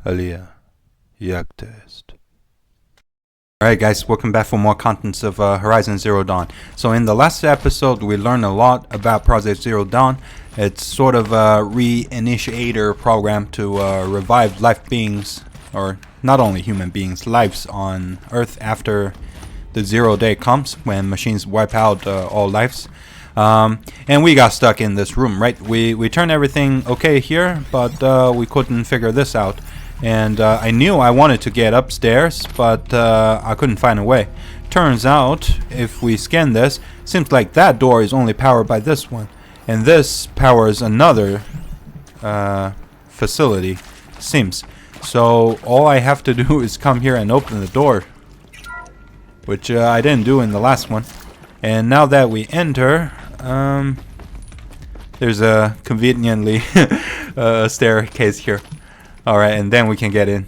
AleaPlaysThrough. Alright guys, welcome back for more contents of Horizon Zero Dawn. So in the last episode we learned a lot about Project Zero Dawn. It's sort of a reinitiator program to revive life beings, or not only human beings, lives on Earth after the 0 day comes, when machines wipe out all lives. And we got stuck in this room, right? We turned everything okay here, but we couldn't figure this out. And I knew I wanted to get upstairs, but I couldn't find a way. Turns out, if we scan this, seems like that door is only powered by this one. And this powers another facility, seems. So all I have to do is come here and open the door, which I didn't do in the last one. And now that we enter, there's a conveniently staircase here. Alright, and then we can get in.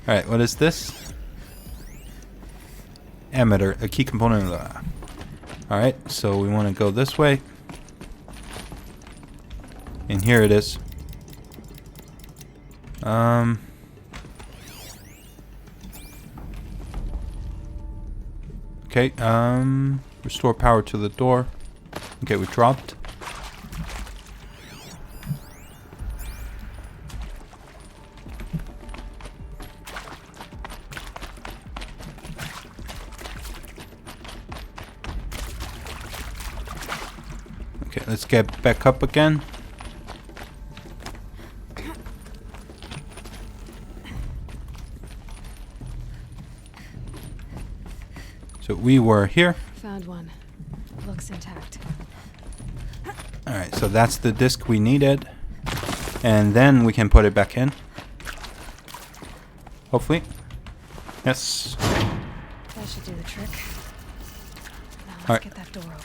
Alright, what is this? Emitter, a key component of the... Alright, so we want to go this way. And here it is. Okay, restore power to the door. Okay, we dropped. Okay, let's get back up again. So we were here. Found one. Looks intact. Alright, so that's the disc we needed. And then we can put it back in. Hopefully. Yes. That should do the trick. Now let's get that door open.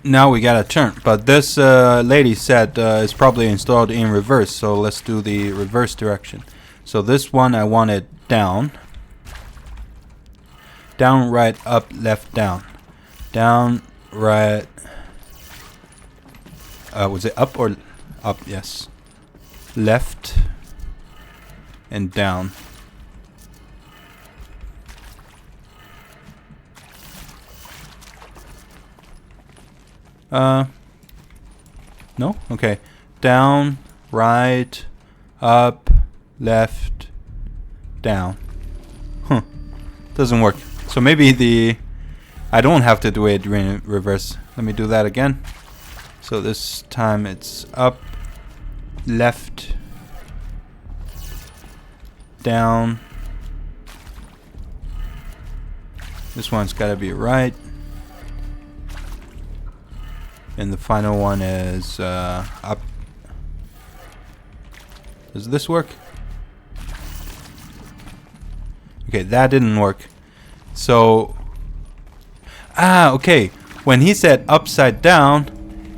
Now we gotta turn. But this lady said is probably installed in reverse. So let's do the reverse direction. So this one I want it down. Down, right, up, left, down. Down, right. Was it up or up? Yes. Left and down. No? Okay. Down, right, up, left, down. Huh. Doesn't work. So maybe I don't have to do it in reverse. Let me do that again. So this time it's up, left, down. This one's gotta be right. And the final one is up. Does this work? Okay, that didn't work. So, okay. When he said upside down,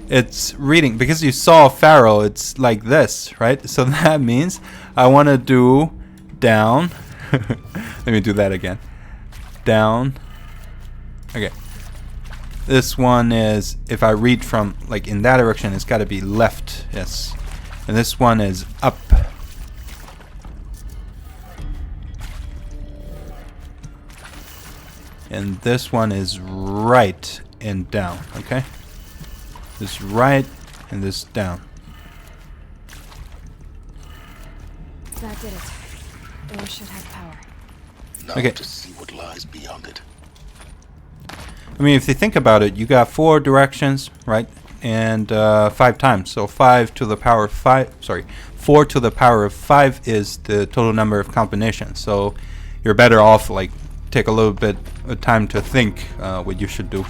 it's reading, because you saw Pharaoh, it's like this, right? So that means I want to do down. Let me do that again. Down. Okay. This one is, if I read from, like, in that direction, it's got to be left. Yes. And this one is up. And this one is right and down, okay? This right and this down. That did it. Door should have power. Now Okay. to see what lies beyond it. I mean, if you think about it, you got 4 directions, right? And 5 times. So 5 to the power of 5, sorry, 4 to the power of 5 is the total number of combinations. So you're better off, like, take a little bit of time to think what you should do.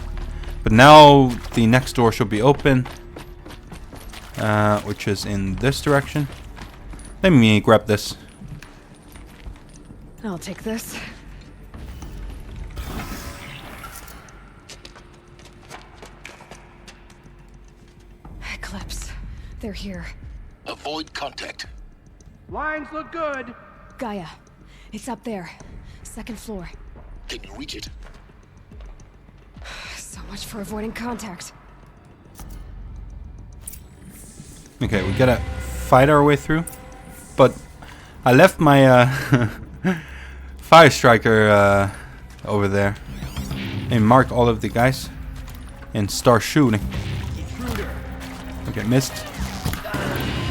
But now the next door should be open, which is in this direction. Let me grab this. I'll take this. Eclipse. They're here. Avoid contact. Lines look good. Gaia. It's up there. 2nd floor. Can you reach it? So much for avoiding contact. Okay, we gotta fight our way through. But I left my fire striker over there and mark all of the guys and start shooting. Okay, missed.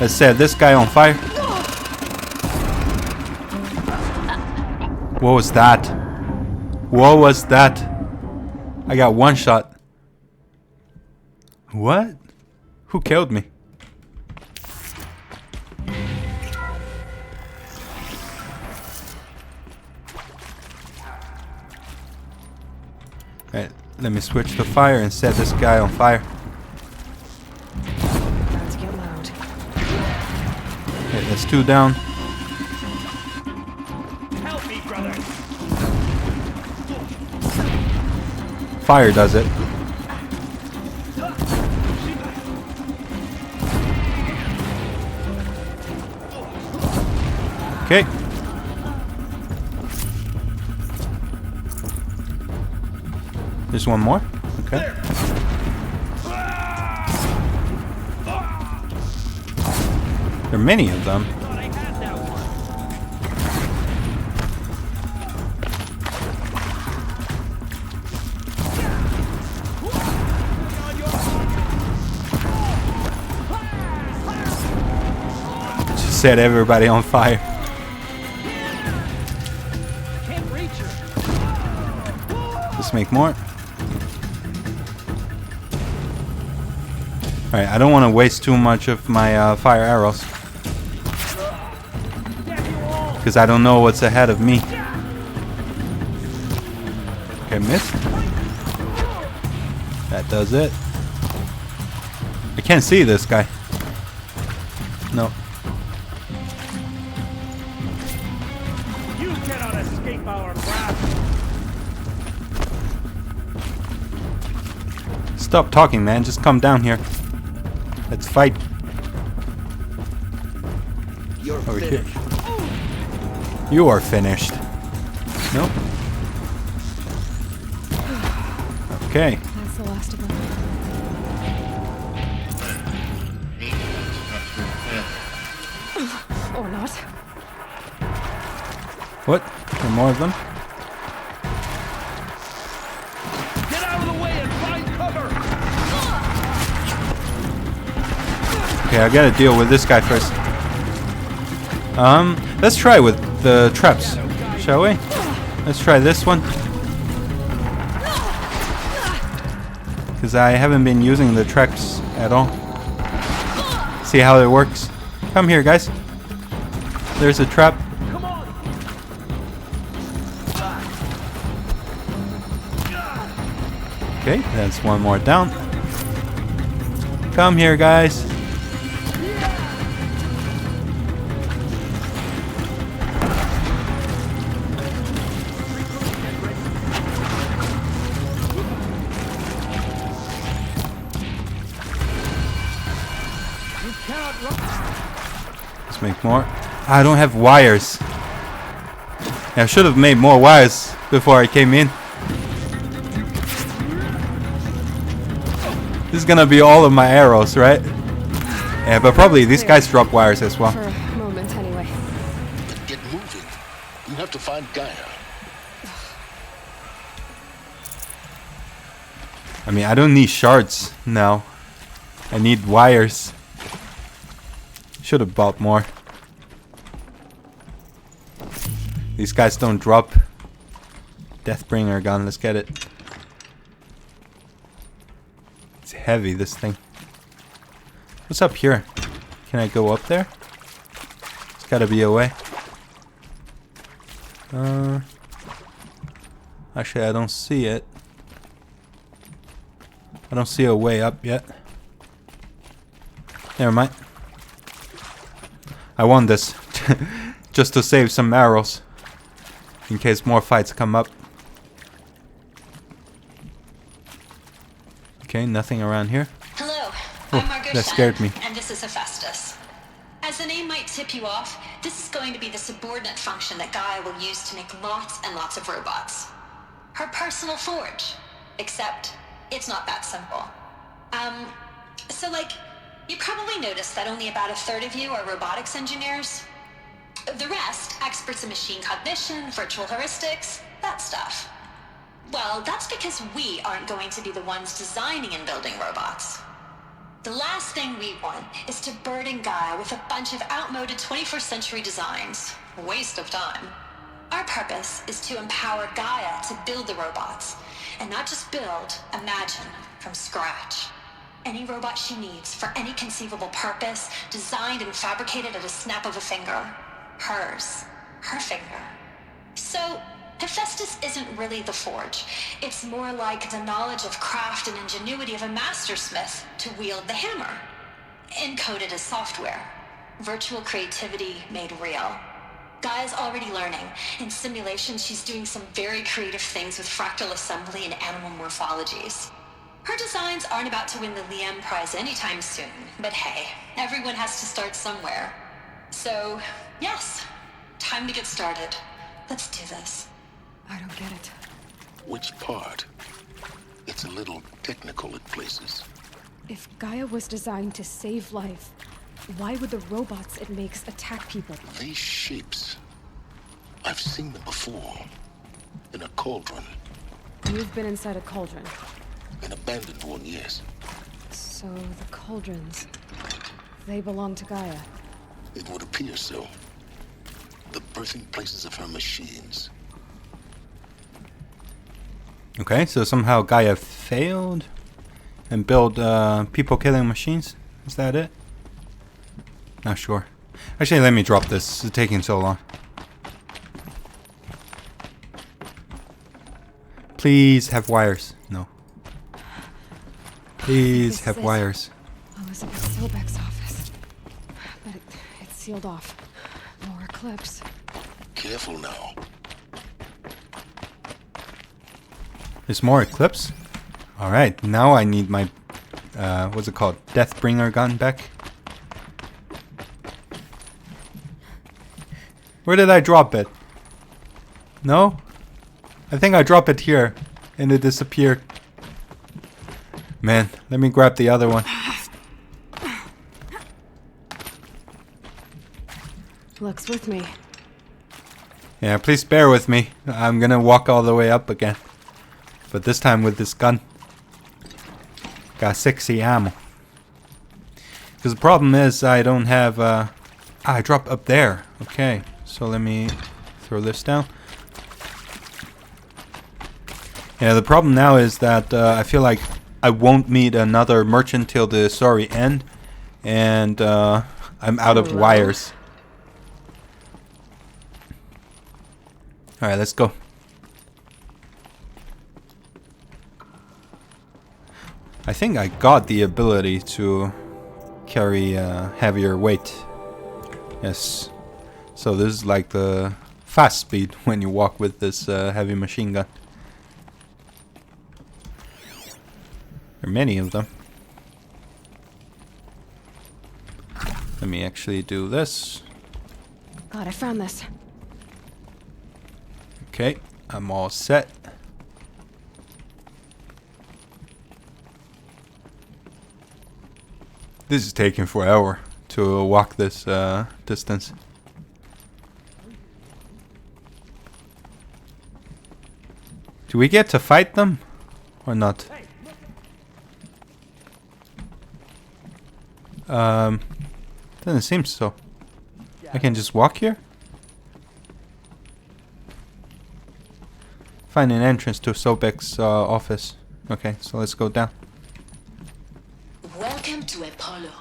Let's set this guy on fire. What was that? What was that? I got one shot. What? Who killed me? Alright, let me switch to fire and set this guy on fire. About to get loud. Okay, that's 2 down. Help me, brother. Fire does it. Okay. There's one more. Okay. There are many of them. Just set everybody on fire. Can't reach her. Let's make more. Alright, I don't want to waste too much of my fire arrows. Because I don't know what's ahead of me. Okay, missed. That does it. I can't see this guy. No. You cannot escape our wrath. Stop talking, man. Just come down here. Let's fight. You're Over finished. here. You are finished. Nope. Okay. That's the last of them. Or not. What? There are more of them? Get out of the way and find cover. Okay, I gotta deal with this guy first. Let's try with the traps, shall we? Let's try this one. Because I haven't been using the traps at all. See how it works. Come here, guys. There's a trap. Come on. Okay, that's one more down. Come here, guys. You cannot run. Let's make more. I don't have wires. I should have made more wires before I came in. This is gonna be all of my arrows, right? Yeah, but probably these guys drop wires as well. For a moment, anyway. Get moving. You have to find Gaia. I mean, I don't need shards now. I need wires. Should have bought more. These guys don't drop. Deathbringer gun, let's get it. It's heavy, this thing. What's up here? Can I go up there? There's gotta be a way. Actually, I don't see it. I don't see a way up yet. Never mind. I want this just to save some arrows in case more fights come up. Okay, nothing around here. Hello, Oh, I'm Margot that scared me. and this is Hephaestus. As the name might tip you off, this is going to be the subordinate function that Gaia will use to make lots and lots of robots. Her personal forge. Except, it's not that simple. So like, You probably noticed that only about a third of you are robotics engineers. The rest, experts in machine cognition, virtual heuristics, that stuff. Well, that's because we aren't going to be the ones designing and building robots. The last thing we want is to burden Gaia with a bunch of outmoded 21st century designs. Waste of time. Our purpose is to empower Gaia to build the robots, and not just build, imagine, from scratch. Any robot she needs for any conceivable purpose, designed and fabricated at a snap of a finger. Hers. Her finger. So, Hephaestus isn't really the forge. It's more like the knowledge of craft and ingenuity of a mastersmith to wield the hammer. Encoded as software. Virtual creativity made real. Gaia's already learning. In simulation, she's doing some very creative things with fractal assembly and animal morphologies. Her designs aren't about to win the Liam Prize anytime soon, but hey, everyone has to start somewhere. So, yes, time to get started. Let's do this. I don't get it. Which part? It's a little technical at places. If Gaia was designed to save life, why would the robots it makes attack people? These shapes, I've seen them before. In a cauldron. You've been inside a cauldron. An abandoned one, yes. So the cauldrons, they belong to Gaia. It would appear so. The birthing places of her machines. Okay, so somehow Gaia failed and built people killing machines. Is that it? Not sure. Actually, let me drop this. It's taking so long. Please have wires. No. Please have wires. Elizabeth Silbeck's office. But it's sealed off. More eclipse. Careful now. There's more eclipse? Alright, now I need my, what's it called? Deathbringer gun back? Where did I drop it? No? I think I dropped it here, and it disappeared. Man, let me grab the other one. Luck's with me. Yeah, please bear with me. I'm gonna walk all the way up again. But this time with this gun. Got 60 ammo. Because the problem is I don't have... I dropped up there. Okay, so let me throw this down. Yeah, the problem now is that I feel like I won't meet another merchant till the story end. And I'm out of wires. Alright, let's go. I think I got the ability to carry heavier weight. Yes. So this is like the fast speed when you walk with this heavy machine gun. There are many of them. Let me actually do this. God, I found this. Okay, I'm all set. This is taking forever to walk this distance. Do we get to fight them or not? Doesn't seem so. I can just walk here? Find an entrance to Sobek's office. Okay, so let's go down. Welcome to Apollo,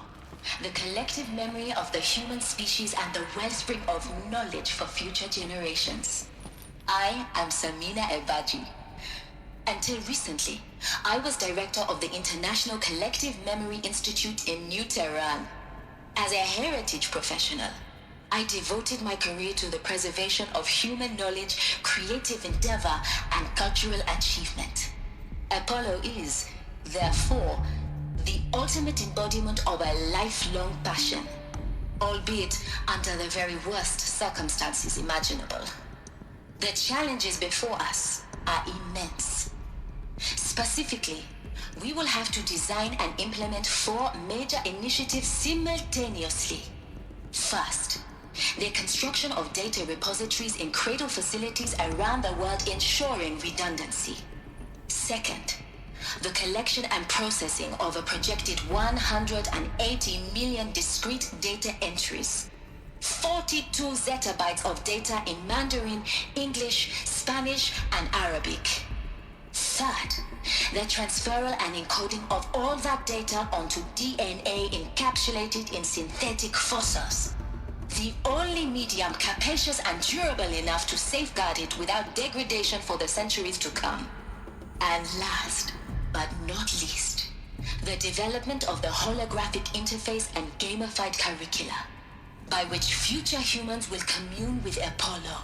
the collective memory of the human species and the wellspring of knowledge for future generations. I am Samina Ebaji. Until recently, I was director of the International Collective Memory Institute in New Tehran. As a heritage professional, I devoted my career to the preservation of human knowledge, creative endeavor, and cultural achievement. Apollo is, therefore, the ultimate embodiment of a lifelong passion, albeit under the very worst circumstances imaginable. The challenges before us are immense. Specifically, we will have to design and implement 4 major initiatives simultaneously. First, the construction of data repositories in cradle facilities around the world, ensuring redundancy. Second, the collection and processing of a projected 180 million discrete data entries. 42 zettabytes of data in Mandarin, English, Spanish, and Arabic. Third, the transferal and encoding of all that data onto DNA encapsulated in synthetic fossils. The only medium capacious and durable enough to safeguard it without degradation for the centuries to come. And last, but not least, the development of the holographic interface and gamified curricula, by which future humans will commune with Apollo,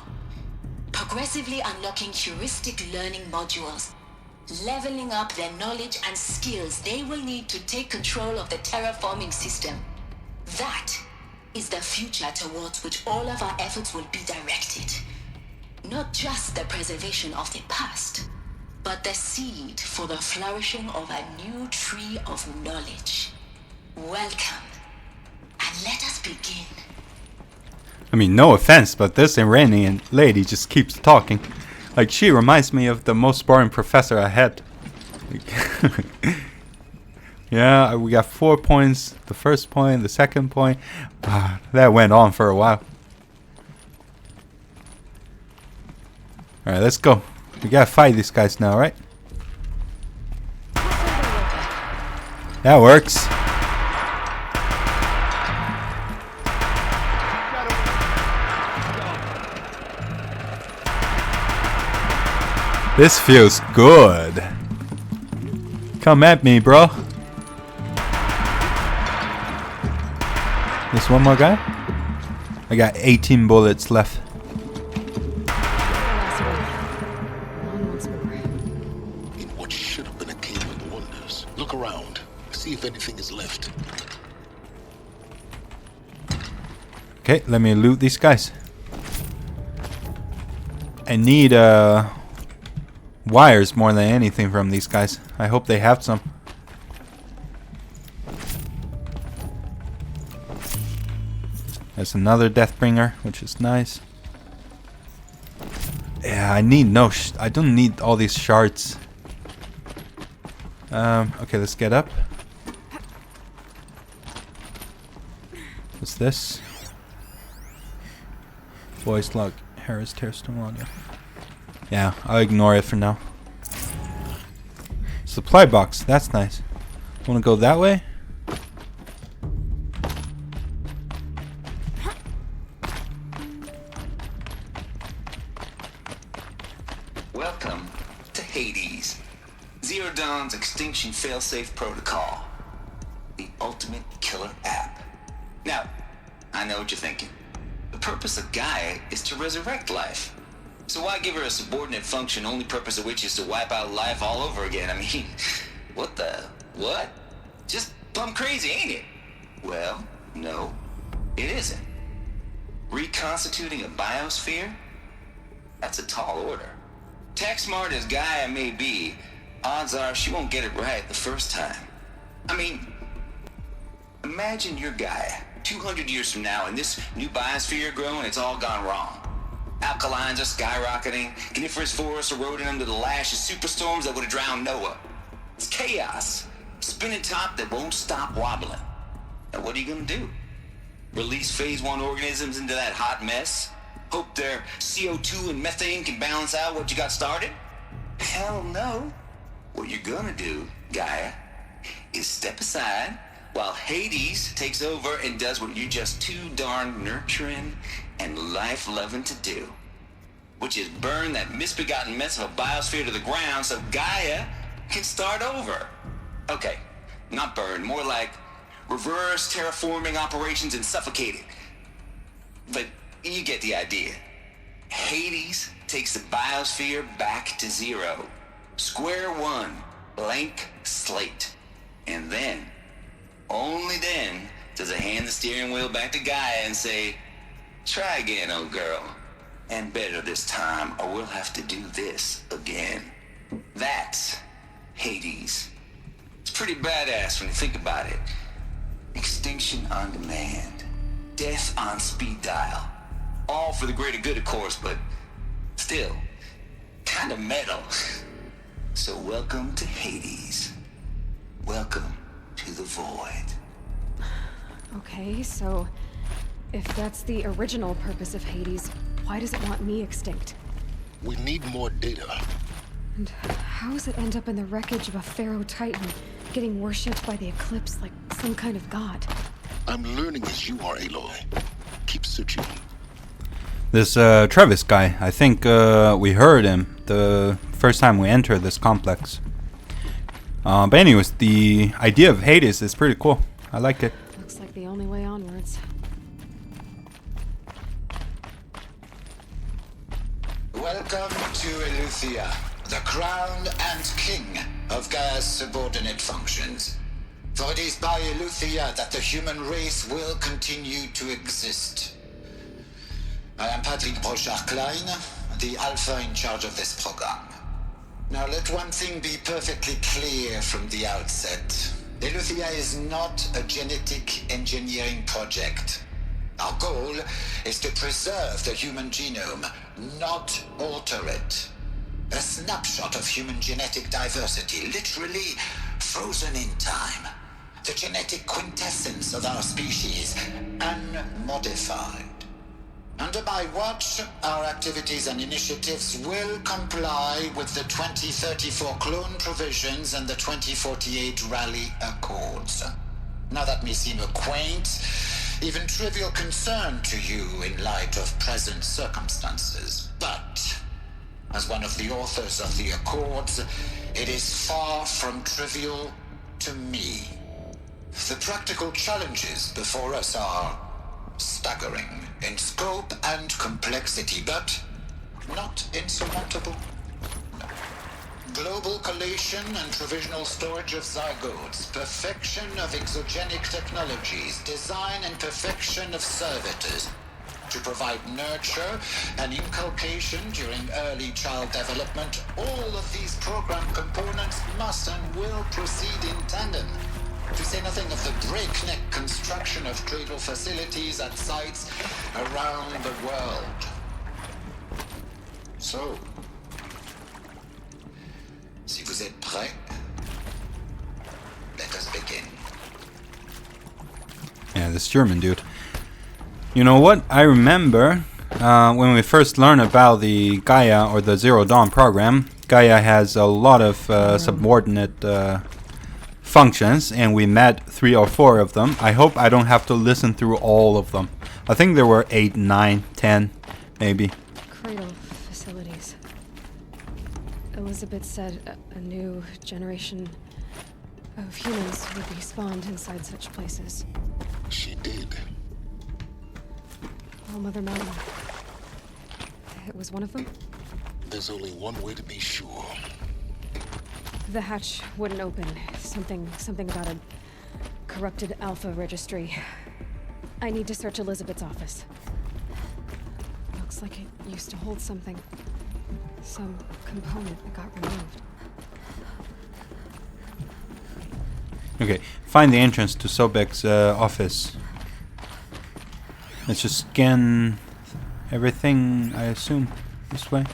progressively unlocking heuristic learning modules, leveling up their knowledge and skills they will need to take control of the terraforming system. That is the future towards which all of our efforts will be directed. Not just the preservation of the past, but the seed for the flourishing of a new tree of knowledge. Welcome, and let us begin. I mean, no offense, but this Iranian lady just keeps talking. Like, she reminds me of the most boring professor I had. Yeah, we got 4 points. The first point, the second point. That went on for a while. Alright, let's go. We gotta fight these guys now, right? That works. This feels good. Come at me, bro. There's one more guy. I got 18 bullets left. In what should have been a cave of wonders. Look around. See if anything is left. Okay, let me loot these guys. I need wires more than anything from these guys. I hope they have some. There's another Deathbringer, which is nice. Yeah, I need I don't need all these shards. Okay, let's get up. What's this? Voice log. Harris Tearstone audio. Yeah, I'll ignore it for now. Supply box, that's nice. Wanna go that way? Welcome to Hades, Zero Dawn's extinction failsafe protocol, the ultimate killer app. Now, I know what you're thinking. The purpose of Gaia is to resurrect life. So why give her a subordinate function, only purpose of which is to wipe out life all over again? I mean, what? Just plumb crazy, ain't it? Well, no, it isn't. Reconstituting a biosphere? That's a tall order. Tech smart as Gaia may be, odds are she won't get it right the first time. I mean, imagine you're Gaia, 200 years from now, and this new biosphere growing, it's all gone wrong. Alkalines are skyrocketing, coniferous forests eroding under the lash of superstorms that would have drowned Noah. It's chaos, spinning top that won't stop wobbling. Now what are you gonna do? Release phase 1 organisms into that hot mess? Hope their CO2 and methane can balance out what you got started? Hell no. What you're gonna do, Gaia, is step aside while Hades takes over and does what you're just too darn nurturing and life-loving to do, which is burn that misbegotten mess of a biosphere to the ground so Gaia can start over. Okay, not burn, more like reverse terraforming operations and suffocate it. But you get the idea. Hades takes the biosphere back to zero. Square one, blank slate. And then, only then, does it hand the steering wheel back to Gaia and say, try again, old girl. And better this time, or we'll have to do this again. That's Hades. pretty badass when you think about it. Extinction on demand. Death on speed dial. All for the greater good, of course, but still, kind of metal. So welcome to Hades. Welcome to the void. Okay, so if that's the original purpose of Hades, why does it want me extinct? We need more data. And how does it end up in the wreckage of a Pharaoh Titan, getting worshipped by the Eclipse like some kind of god? I'm learning as you are, Aloy. Keep searching. This Travis guy, I think we heard him the first time we entered this complex. But anyways, the idea of Hades is pretty cool. I like it. Looks like the only way onwards. Welcome to Eleuthia, the crown and king of Gaia's subordinate functions. For it is by Eleuthia that the human race will continue to exist. I am Patrick Brochard-Klein, the Alpha in charge of this program. Now let one thing be perfectly clear from the outset. Eleuthia is not a genetic engineering project. Our goal is to preserve the human genome, not alter it. A snapshot of human genetic diversity, literally frozen in time. The genetic quintessence of our species, unmodified. Under my watch, our activities and initiatives will comply with the 2034 clone provisions and the 2048 Rally Accords. Now that may seem a quaint, even trivial concern to you in light of present circumstances, but as one of the authors of the Accords, it is far from trivial to me. The practical challenges before us are staggering in scope and complexity, but not insurmountable. Global collation and provisional storage of zygotes, perfection of exogenic technologies, design and perfection of servitors to provide nurture and inculcation during early child development. All of these program components must and will proceed in tandem. To say nothing of the breakneck construction of cradle facilities at sites around the world. So, si vous êtes prêts, let us begin. Yeah, this German dude. You know what? I remember when we first learned about the Gaia or the Zero Dawn program. Gaia has a lot of subordinate functions, and we met 3 or 4 of them. I hope I don't have to listen through all of them. I think there were 8, 9, 10, maybe. Cradle facilities. Elizabeth said a new generation of humans would be spawned inside such places. She did. Oh, Mother Mountain. It was one of them? There's only one way to be sure. The hatch wouldn't open. Something about a corrupted Alpha registry. I need to search Elizabeth's office. Looks like it used to hold something. Some component that got removed. Okay, find the entrance to Sobek's office. Let's just scan everything, I assume, this way.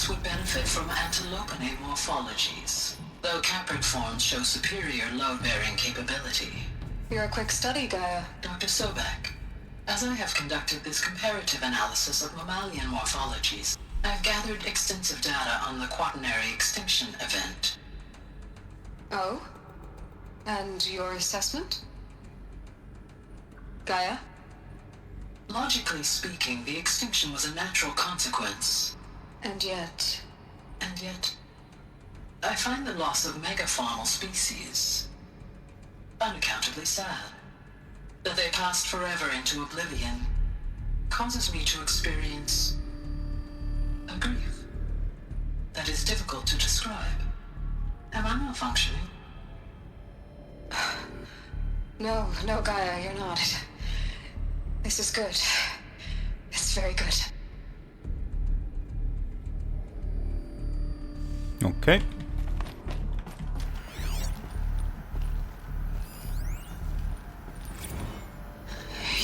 Would benefit from antilopenate morphologies, though caprid forms show superior load-bearing capability. You're a quick study, Gaia. Dr. Sobek, as I have conducted this comparative analysis of mammalian morphologies, I've gathered extensive data on the quaternary extinction event. Oh? And your assessment? Gaia? Logically speaking, the extinction was a natural consequence. And yet, I find the loss of megafaunal species unaccountably sad. That they passed forever into oblivion causes me to experience a grief that is difficult to describe. Am I malfunctioning? No, Gaia, you're not. This is good. very good. Okay.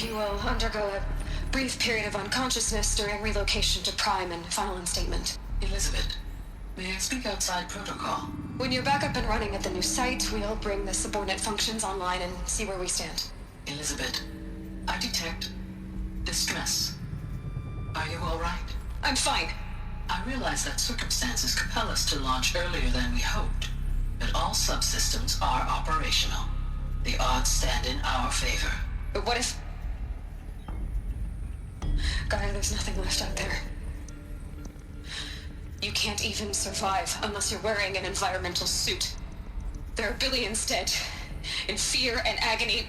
You will undergo a brief period of unconsciousness during relocation to Prime and final instatement. Elizabeth, may I speak outside protocol? When you're back up and running at the new site, we'll bring the subordinate functions online and see where we stand. Elizabeth, I detect distress. Are you all right? I'm fine. I realize that circumstances compel us to launch earlier than we hoped, but all subsystems are operational. The odds stand in our favor. But what if... Gaia, there's nothing left out there. You can't even survive unless you're wearing an environmental suit. There are billions dead, in fear and agony.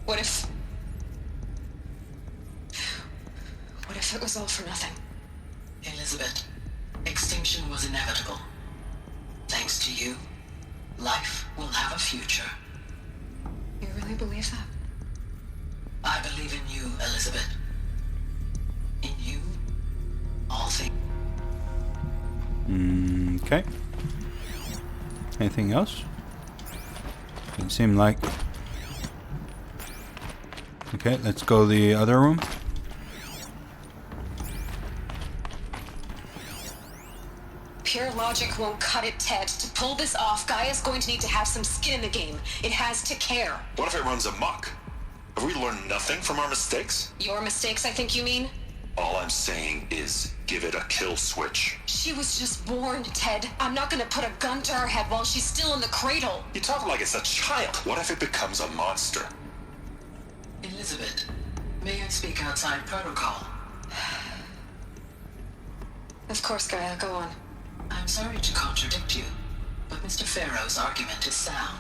What if it was all for nothing? Elizabeth, extinction was inevitable. Thanks to you, life will have a future. You really believe that? I believe in you, Elizabeth. In you, all things. Okay. Anything else? Doesn't seem like. Okay, let's go the other room. Pure logic won't cut it, Ted. To pull this off, Gaia's going to need to have some skin in the game. It has to care. What if it runs amok? Have we learned nothing from our mistakes? Your mistakes, I think you mean? All I'm saying is give it a kill switch. She was just born, Ted. I'm not gonna put a gun to her head while she's still in the cradle. You talk like it's a child. What if it becomes a monster? Elizabeth, may I speak outside protocol? Of course, Gaia, go on. I'm sorry to contradict you, but Mr. Farrow's argument is sound.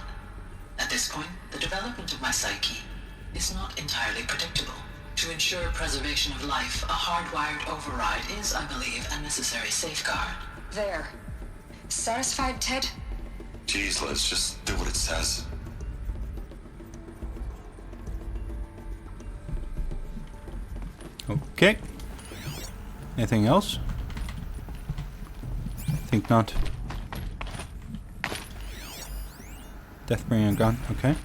At this point, the development of my psyche is not entirely predictable. To ensure preservation of life, a hardwired override is, I believe, a necessary safeguard. There. Satisfied, Ted? Geez, let's just do what it says. Okay. Anything else? Think not. Deathbringer gun. Okay.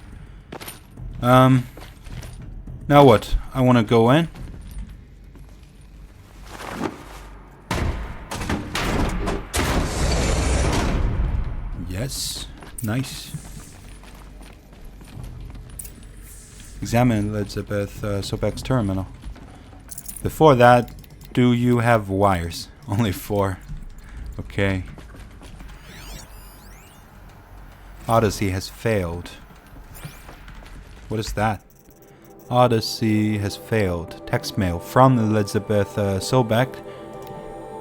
Now what? I want to go in. Yes. Nice. Examine Elizabeth Sobek's terminal. Before that, do you have wires? Only 4. Okay. Odyssey has failed. What is that? Odyssey has failed. Text mail from Elizabeth Sobek.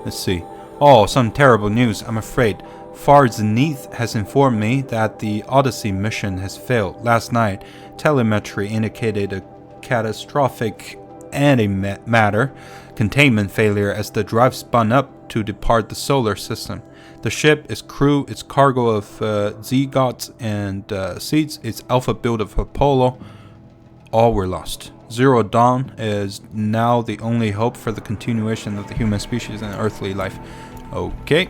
Let's see. Oh, some terrible news, I'm afraid. Far Zenith has informed me that the Odyssey mission has failed. Last night, telemetry indicated a catastrophic antimatter containment failure as the drive spun up to depart the solar system. The ship, its crew, its cargo of Zegots and seeds, its alpha build of Apollo, all were lost. Zero Dawn is now the only hope for the continuation of the human species and earthly life. Okay.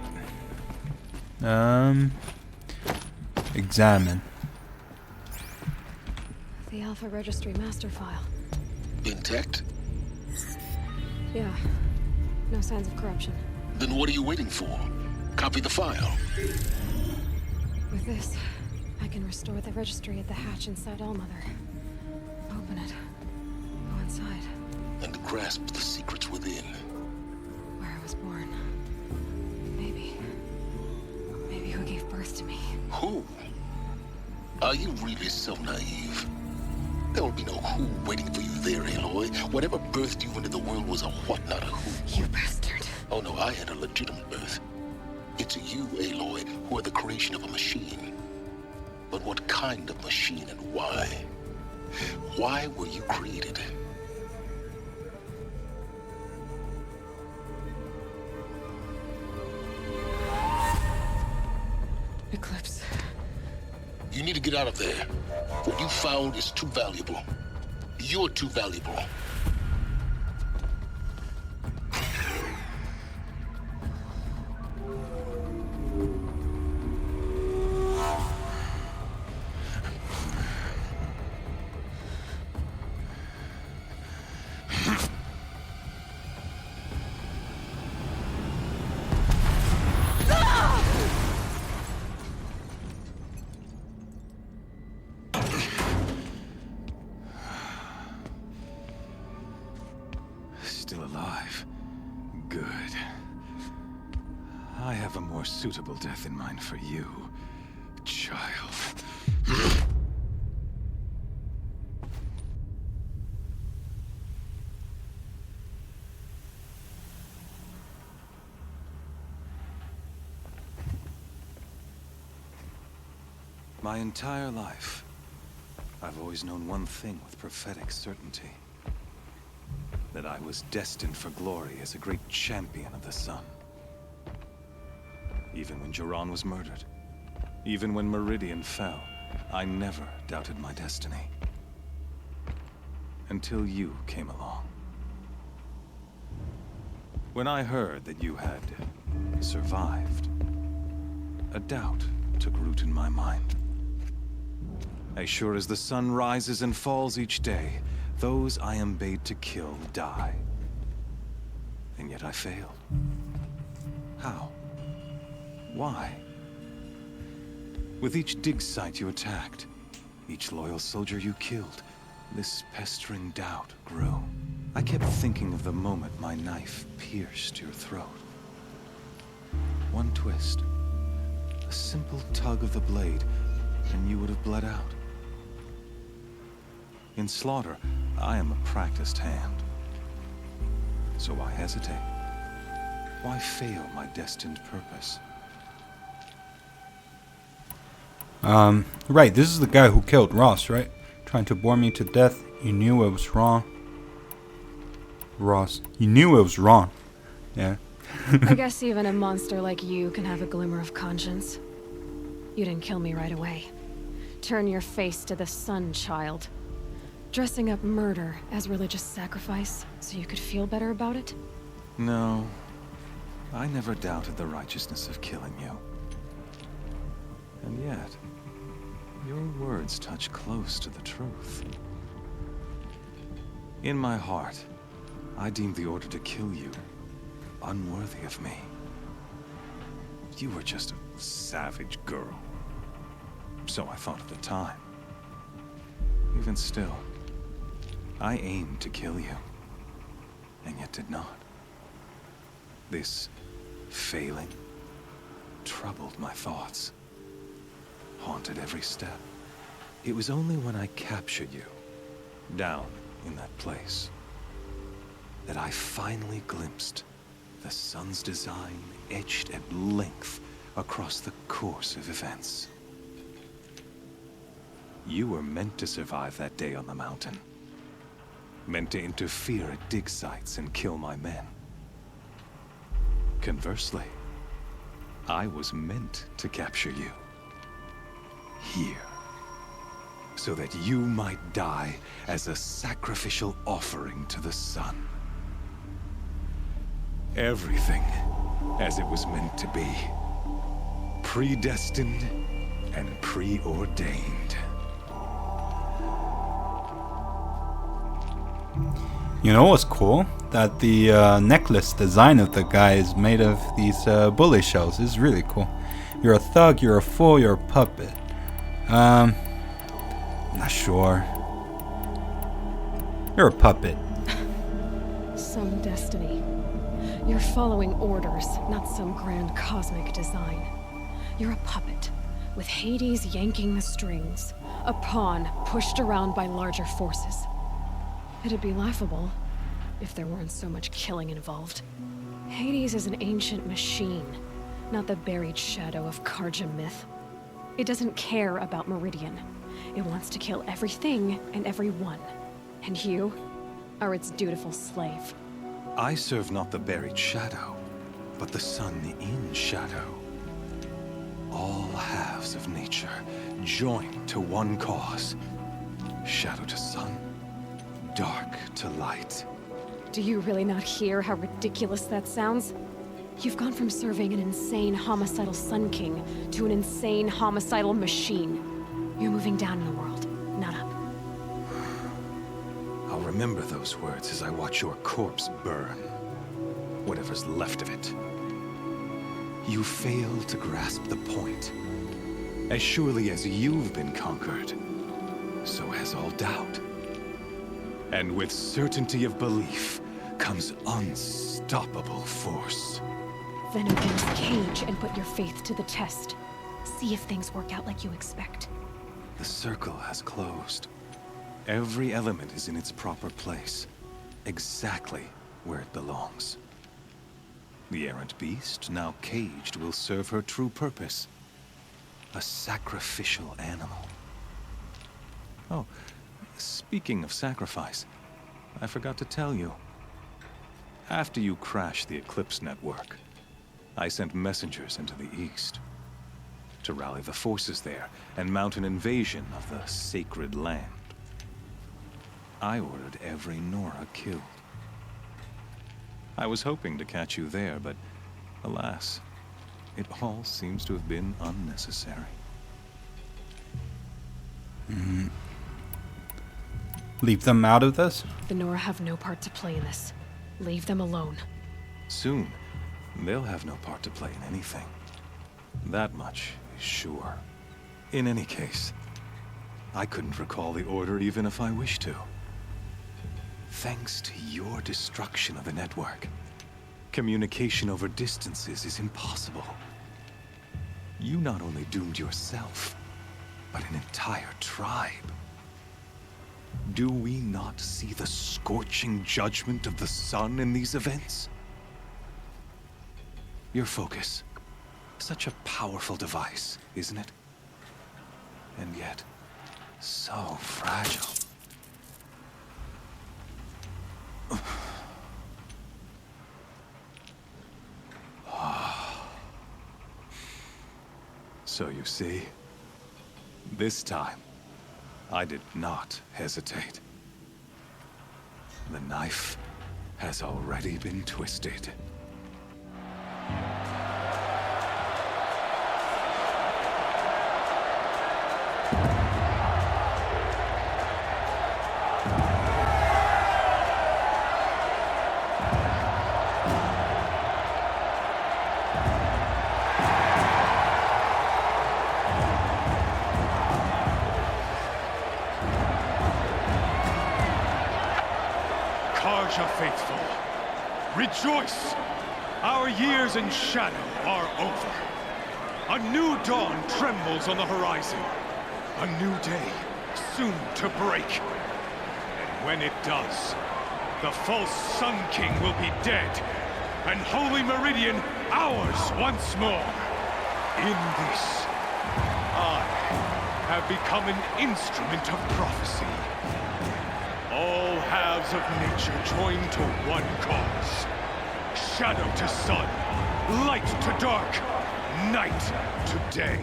Examine. The Alpha Registry master file. Intact? Yeah. No signs of corruption. Then what are you waiting for? Copy the file. With this, I can restore the registry at the hatch inside Allmother. Open it. Go inside. And grasp the secrets within. Where I was born. Maybe who gave birth to me. Who? Are you really so naive? There will be no who waiting for you there, Aloy. Whatever birthed you into the world was a what, not a who. You bastard. Oh no, I had a legitimate birth. It's you, Aloy, who are the creation of a machine. But what kind of machine and why? Why were you created? Eclipse. You need to get out of there. What you found is too valuable. You're too valuable. I have a more suitable death in mind for you, child. My entire life, I've always known one thing with prophetic certainty. That I was destined for glory as a great champion of the sun. Even when Jiran was murdered, even when Meridian fell, I never doubted my destiny. Until you came along. When I heard that you had survived, a doubt took root in my mind. As sure as the sun rises and falls each day, those I am bade to kill die. And yet I failed. How? Why? With each dig site you attacked, each loyal soldier you killed, this pestering doubt grew. I kept thinking of the moment my knife pierced your throat. One twist, a simple tug of the blade, and you would have bled out. In slaughter, I am a practiced hand. So why hesitate? Why fail my destined purpose? Right, this is the guy who killed Ross, right? Trying to bore me to death. You knew it was wrong. Ross, you knew it was wrong. Yeah. I guess even a monster like you can have a glimmer of conscience. You didn't kill me right away. Turn your face to the sun, child. Dressing up murder as religious sacrifice so you could feel better about it? No. I never doubted the righteousness of killing you. And yet, your words touch close to the truth. In my heart, I deemed the order to kill you unworthy of me. You were just a savage girl. So I thought at the time. Even still, I aimed to kill you, and yet did not. This failing troubled my thoughts, haunted every step. It was only when I captured you, down in that place, that I finally glimpsed the sun's design etched at length across the course of events. You were meant to survive that day on the mountain. Meant to interfere at dig sites and kill my men. Conversely, I was meant to capture you. Here. So that you might die as a sacrificial offering to the sun. Everything as it was meant to be. Predestined and preordained. You know what's cool? That the necklace design of the guy is made of these bullet shells. It's really cool. You're a thug, you're a fool, you're a puppet. Not sure. You're a puppet. Some destiny. You're following orders, not some grand cosmic design. You're a puppet, with Hades yanking the strings. A pawn pushed around by larger forces. It'd be laughable if there weren't so much killing involved. Hades is an ancient machine, not the buried shadow of Karja myth. It doesn't care about Meridian. It wants to kill everything and everyone. And you are its dutiful slave. I serve not the buried shadow, but the sun in shadow. All halves of nature joined to one cause. Shadow to sun, dark to light. Do you really not hear how ridiculous that sounds? You've gone from serving an insane homicidal Sun King to an insane homicidal machine. You're moving down in the world, not up. I'll remember those words as I watch your corpse burn. Whatever's left of it. You fail to grasp the point. As surely as you've been conquered, so has all doubt. And with certainty of belief comes unstoppable force. Then open this cage and put your faith to the test. See if things work out like you expect. The circle has closed. Every element is in its proper place, exactly where it belongs. The errant beast, now caged, will serve her true purpose. A sacrificial animal. Oh, speaking of sacrifice, I forgot to tell you. After you crashed the Eclipse network, I sent messengers into the east to rally the forces there and mount an invasion of the sacred land. I ordered every Nora killed. I was hoping to catch you there, but alas, it all seems to have been unnecessary. Leave them out of this? The Nora have no part to play in this. Leave them alone. Soon, they'll have no part to play in anything. That much is sure. In any case, I couldn't recall the order even if I wished to. Thanks to your destruction of the network, communication over distances is impossible. You not only doomed yourself, but an entire tribe. Do we not see the scorching judgment of the sun in these events? Your focus. Such a powerful device, isn't it? And yet, so fragile. So you see, this time, I did not hesitate. The knife has already been twisted. Karja faithful, rejoice! Our years in shadow are over. A new dawn trembles on the horizon. A new day soon to break. And when it does, the false Sun King will be dead, and Holy Meridian ours once more. In this, I have become an instrument of prophecy. All halves of nature join to one cause. Shadow to sun, light to dark, night to day.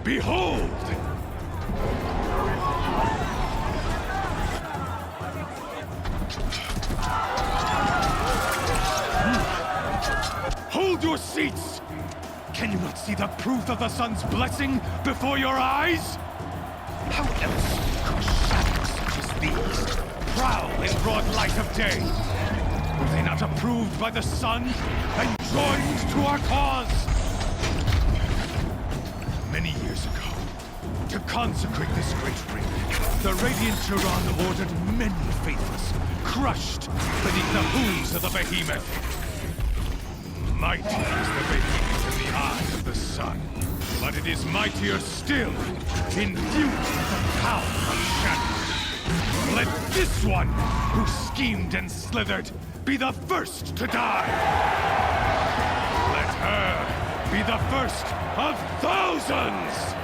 Behold! Hold your seats! Can you not see the proof of the sun's blessing before your eyes? How else could shadows such as these prowl in broad light of day? Were they not approved by the sun and joined to our cause? Many years ago, to consecrate this great ring, the Radiant Turan ordered many faithless, crushed beneath the hooves of the behemoth. Mighty is the behemoth in the eyes of the sun, but it is mightier still, imbued with the power of shadow. Let this one, who schemed and slithered, be the first to die. Let her be the first of thousands!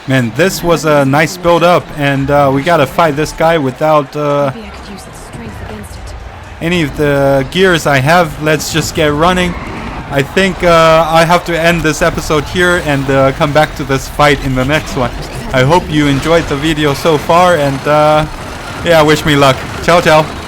Man, this was a nice build-up, and we gotta fight this guy without Maybe I could use its strength against it. any of the gears I have. Let's just get running. I think I have to end this episode here and come back to this fight in the next one. I hope you enjoyed the video so far, and yeah, wish me luck. Ciao, ciao.